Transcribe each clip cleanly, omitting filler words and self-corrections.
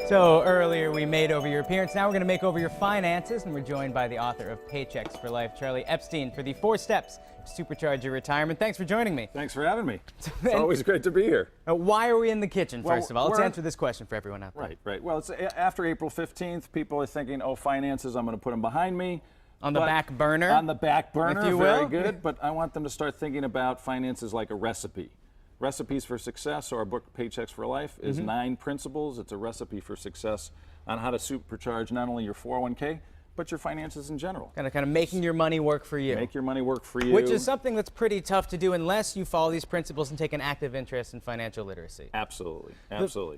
So earlier we made over your appearance, now we're going to make over your finances, and we're joined by the author of Paychecks for Life, Charlie Epstein, for the 4 steps to supercharge your retirement. Thanks for joining me. Thanks for having me. It's always great to be here. Why are we in the kitchen, first of all? Let's answer this question for everyone out there. Right. Well, it's after April 15th, people are thinking, oh, finances, I'm going to put them behind me. On the back burner? On the back burner, if you will. Very good. But I want them to start thinking about finances like a recipe. Recipes for Success, so our book Paychecks for Life, is 9 principles. It's a recipe for success on how to supercharge not only your 401k, but your finances in general. Kind of making your money work for you. Make your money work for you. Which is something that's pretty tough to do unless you follow these principles and take an active interest in financial literacy. Absolutely.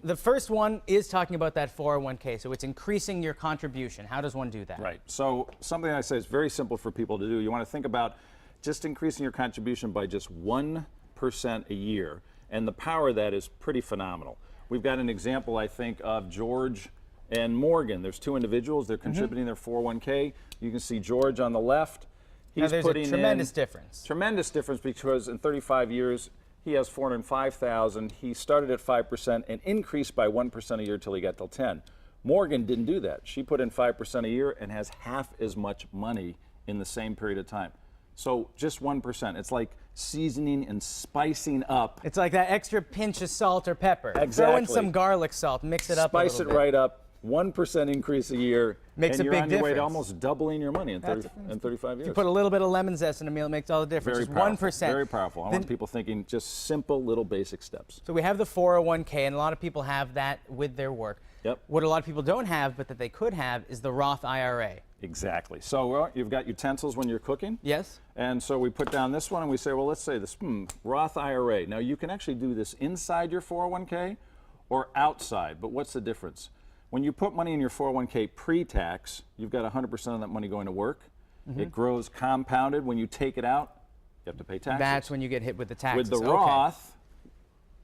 The first one is talking about that 401k, so it's increasing your contribution. How does one do that? Right. So something I say is very simple for people to do. You want to think about just increasing your contribution by just 1% a year, and the power of that is pretty phenomenal. We've got an example, I think, of George and Morgan. There's 2 individuals. They're contributing their 401k. You can see George on the left. He's putting in tremendous difference. Tremendous difference, because in 35 years he has $405,000. He started at 5% and increased by 1% a year till he got till 10. Morgan didn't do that. She put in 5% a year and has half as much money in the same period of time. So just 1%. It's like seasoning and spicing up. It's like that extra pinch of salt or pepper. Exactly. Throw in some garlic salt, mix it up a little bit. Spice it right up. 1% increase a year. Makes and a big you're on your way to difference. almost doubling your money in 35 years. You put a little bit of lemon zest in a meal, it makes all the difference. Very Just powerful. 1%. Very powerful. I want people thinking just simple little basic steps. So we have the 401k, and a lot of people have that with their work. Yep. What a lot of people don't have, but that they could have, is the Roth IRA. Exactly. So you've got utensils when you're cooking. Yes. And so we put down this one and we say, well, let's say this Roth IRA. Now you can actually do this inside your 401k or outside, but what's the difference? When you put money in your 401k pre-tax, you've got 100% of that money going to work. It grows compounded. When you take it out, you have to pay taxes. That's when you get hit with the taxes. With the Roth,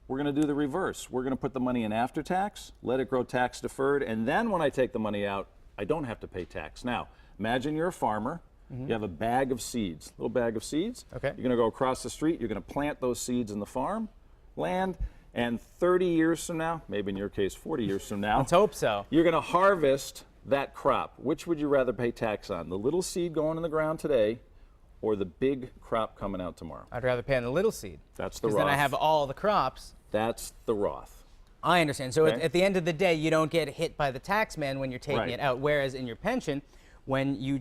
we're going to do the reverse. We're going to put the money in after tax, let it grow tax deferred, and then when I take the money out, I don't have to pay tax. Now, imagine you're a farmer. You have a bag of seeds, little bag of seeds. Okay. You're going to go across the street. You're going to plant those seeds in the farm land, and 30 years from now, maybe in your case 40 years from now, Let's hope so. You're going to harvest that crop. Which would you rather pay tax on? The little seed going in the ground today, or the big crop coming out tomorrow? I'd rather pay on the little seed. That's the Roth. Because then I have all the crops. That's the Roth. I understand. So Okay. at the end of the day, you don't get hit by the tax man when you're taking it out. Whereas in your pension, when you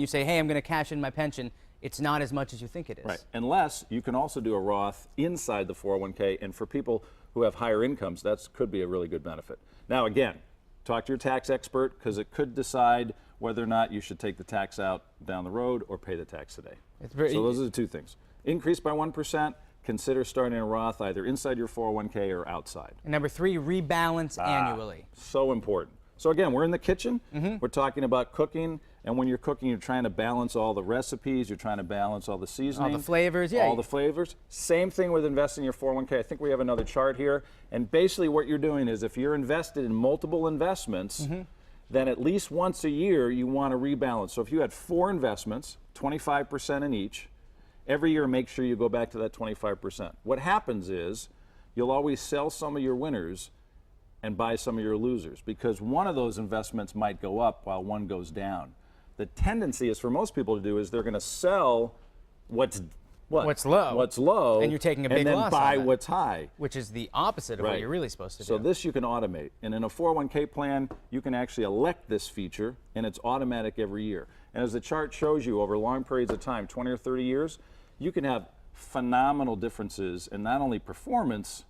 say, hey, I'm going to cash in my pension, it's not as much as you think it is. Right. Unless you can also do a Roth inside the 401k, and for people who have higher incomes, that could be a really good benefit. Now, again, talk to your tax expert, because it could decide whether or not you should take the tax out down the road or pay the tax today. So those are the 2 things. Increase by 1%. Consider starting a Roth either inside your 401k or outside. And number 3, rebalance annually. So important. So again, we're in the kitchen. We're talking about cooking, and when you're cooking, you're trying to balance all the recipes. You're trying to balance all the seasoning. All the flavors, yeah. All the flavors. Same thing with investing in your 401k. I think we have another chart here. And basically what you're doing is, if you're invested in multiple investments, then at least once a year you want to rebalance. So if you had 4 investments, 25% in each, every year make sure you go back to that 25%. What happens is you'll always sell some of your winners and buy some of your losers, because one of those investments might go up while one goes down. The tendency is for most people to do is they're going to sell what's low, and you're taking a big and loss then buy on it, what's high. which is the opposite of what you're really supposed to do. So this you can automate, and in a 401k plan, you can actually elect this feature, and it's automatic every year. And as the chart shows you, over long periods of time, 20 or 30 years, you can have phenomenal differences in not only performance,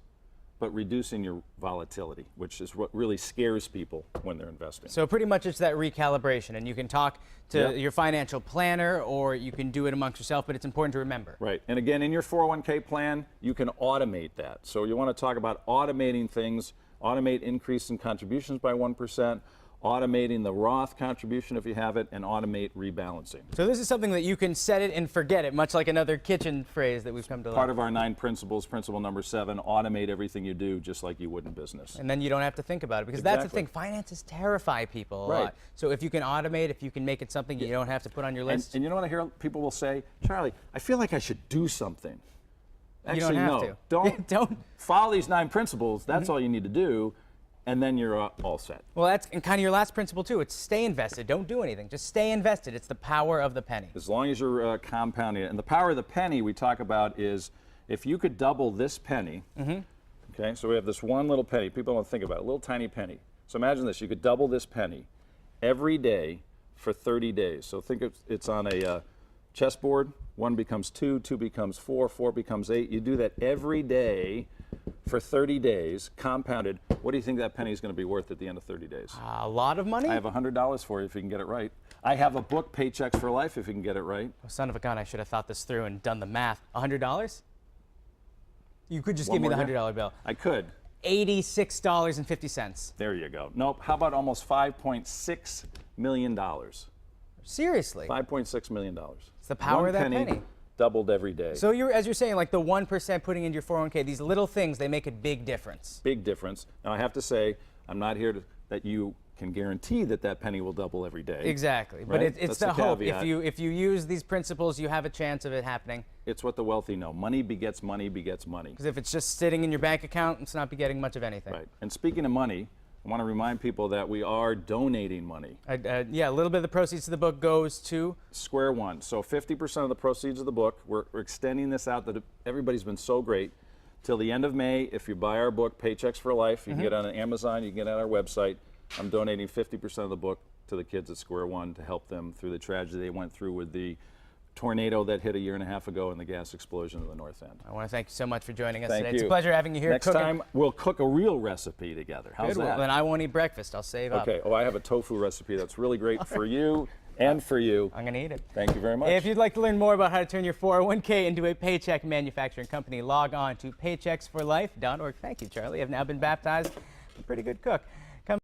but reducing your volatility, which is what really scares people when they're investing. So pretty much it's that recalibration, and you can talk to your financial planner, or you can do it amongst yourself, but it's important to remember. Right, and again, in your 401k plan, you can automate that. So you want to talk about automating things, automate increase in contributions by 1%, automating the Roth contribution if you have it, and automate rebalancing. So this is something that you can set it and forget it, much like another kitchen phrase that we've come to learn. Part of our 9 principles, principle number 7, automate everything you do just like you would in business. And then you don't have to think about it, because that's the thing. Finances terrify people a lot. So if you can automate, if you can make it something you don't have to put on your list. And you know what I hear people will say? Charlie, I feel like I should do something. Actually, you don't have to. Don't follow these 9 principles. That's all you need to do. and then you're all set. Well, that's kind of your last principle too. It's stay invested. Don't do anything. Just stay invested. It's the power of the penny. As long as you're compounding it. And the power of the penny we talk about is if you could double this penny, okay, so we have this one little penny. People don't think about it, a little tiny penny. So imagine this, you could double this penny every day for 30 days. So think it's on a chessboard. 1 becomes 2, 2 becomes 4, 4 becomes 8. You do that every day for 30 days, compounded. What do you think that penny is going to be worth at the end of 30 days? A lot of money? I have $100 for you if you can get it right. I have a book, Paychecks for Life, if you can get it right. Oh, son of a gun, I should have thought this through and done the math. $100? You could just One give me the more $100 bill. I could. $86.50. There you go. Nope. How about almost $5.6 million? Seriously? $5.6 million. It's the power of that One penny. Doubled every day. So as you're saying, like the 1% putting into your 401k, these little things, they make a big difference. Big difference. Now I have to say, I'm not here that you can guarantee that penny will double every day. Exactly, right? but it's That's the hope. caveat. If you use these principles, you have a chance of it happening. It's what the wealthy know. Money begets money begets money. Because if it's just sitting in your bank account, it's not be getting much of anything. Right. And speaking of money, I want to remind people that we are donating money. Yeah, a little bit of the proceeds of the book goes to Square One. So 50% of the proceeds of the book, we're extending this out. That everybody's been so great. Till the end of May, if you buy our book, Paychecks for Life, you can get it on Amazon, you can get it on our website. I'm donating 50% of the book to the kids at Square One to help them through the tragedy they went through with the tornado that hit a year and a half ago and the gas explosion at the north end. I want to thank you so much for joining us Thank today. you. It's a pleasure having you here. Next time, we'll cook a real recipe together. How's Good. that? Well, then I won't eat breakfast. I'll save up. Okay. Oh, I have a tofu recipe that's really great for you and for you. I'm going to eat it. Thank you very much. If you'd like to learn more about how to turn your 401k into a paycheck manufacturing company, log on to paychecksforlife.org. Thank you, Charlie. I've now been baptized. I'm a pretty good cook.